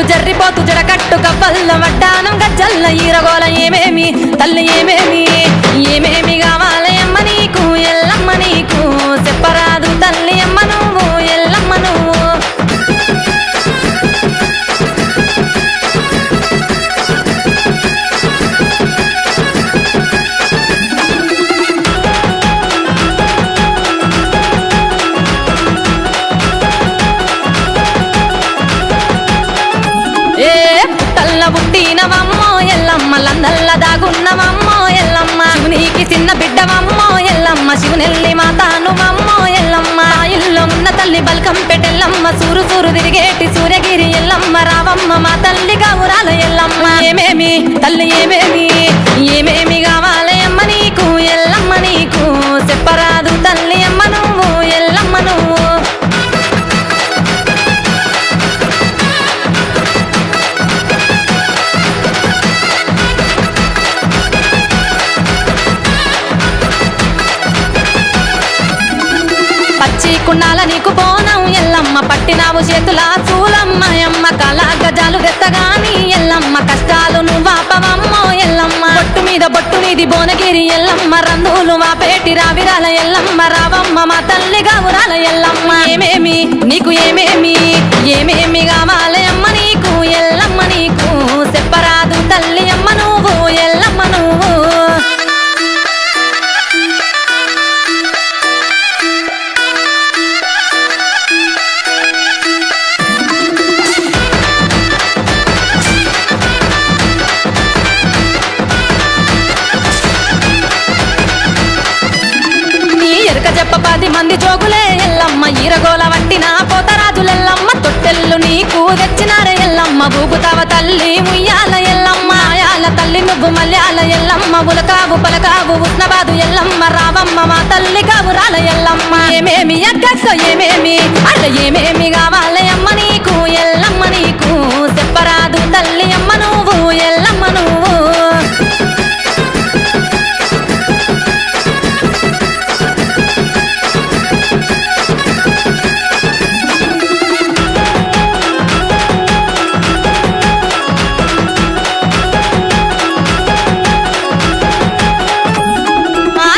జర్రిపోతు జడకట్టు కవ్వల్ల వడ్డానం గజ్జల్ల ఈరగోల ఏమేమి తల్లి ఏమేమి ఏమేమి కావాలి అమ్మ నీకు ఎల్లమ్మ నీకు చెప్పరాదు తల్లి అమ్మ నువ్వు ఎల్లమ్మ నువ్వు పుట్టినవమ్మో ఎల్లమ్మ లందల్ల దాగున్నవమ్మో ఎల్లమ్మ శివునికి చిన్న బిడ్డవమ్మో ఎల్లమ్మ శివునెల్లి మాతానువమ్మో ఎల్లమ్మ ఇల్లు ఉన్న తల్లి బల్కం పెట్టెల్లమ్మ సూరు సూరు తిరిగేటి సూర్యగిరి ఎల్లమ్మ రావమ్మ మా తల్లి గౌరాల ఎల్లమ్మ ఏమేమి తల్లి ఏమేమి ఏమేమి కావాలి అమ్మ నీకు ఎల్లమ్మ నీకు చెప్పరాదు తల్లి అమ్మ నువ్వు ఎల్లమ్మ నువ్వు కుండాల నీకు పోనం ఎల్లమ్మ పట్టినావు చేతుల చూలమ్మ ఎమ్మ కళా గజాలు వెత్తగాని ఎల్లమ్మ కష్టాలు నువ్వాపవమ్మో ఎల్లమ్మ బొట్టు మీద బొట్టు నీది భువనగిరి ఎల్లమ్మ రందులు వాపేటి రావిరాల ఎల్లమ్మ రావమ్మ మా తల్లి గౌరాల ఎల్లమ్మ ఏమేమి నీకు ఏమేమి ఏమేమి కావాలి అమ్మ నీకు ఎల్లమ్మ నీకు చెప్పరాదు తల్లి అమ్మ నువ్వు ఎల్లమ్మ నువ్వు చెప్ప 10 మంది జోగులే ఎల్లమ్మ ఈరగోల వట్టిన పోతరాజులెల్లమ్మ తొట్టెల్లు నీకు తెచ్చినారే ఎల్లమ్మ ఊగుతావ తల్లి ఉయ్యాల ఎల్లమ్మ ఆయాల తల్లి నువ్వు మల్యాల ఎల్లమ్మ ఉలకావు పలకావు ఉష్ణబాదు ఎల్లమ్మ రావమ్మ మా తల్లి గౌరాల ఎల్లమ్మ ఏమేమి అక్కక్క ఏమేమి అల్ల ఏమేమి కావాలి అమ్మ నీకు ఎల్లమ్మ నీకు చెప్పరాదు తల్లి అమ్మ నువ్వు ఎల్లమ్మ నువ్వు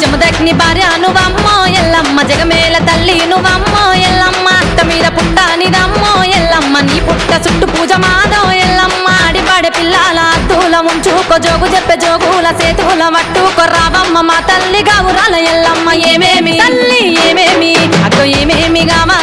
జమదగ్ని భార్య నువ్వమ్మో ఎల్లమ్మ జగమేల తల్లి నువ్వమ్మో ఎల్లమ్మ అట్ట మీద పుట్టానిదమ్మో ఎల్లమ్మ నీ పుట్ట చుట్టూ పూజ మాదో ఎల్లమ్మ ఆడిపాడే పిల్లల అద్దుల ఉంచుకో జోగు చెప్పే జోగుల సేతుల వట్టుకో రావమ్మ మా తల్లి గౌరాల ఎల్లమ్మ ఏమేమి తల్లి ఏమేమి అగ్గో ఏమేమి కావాలి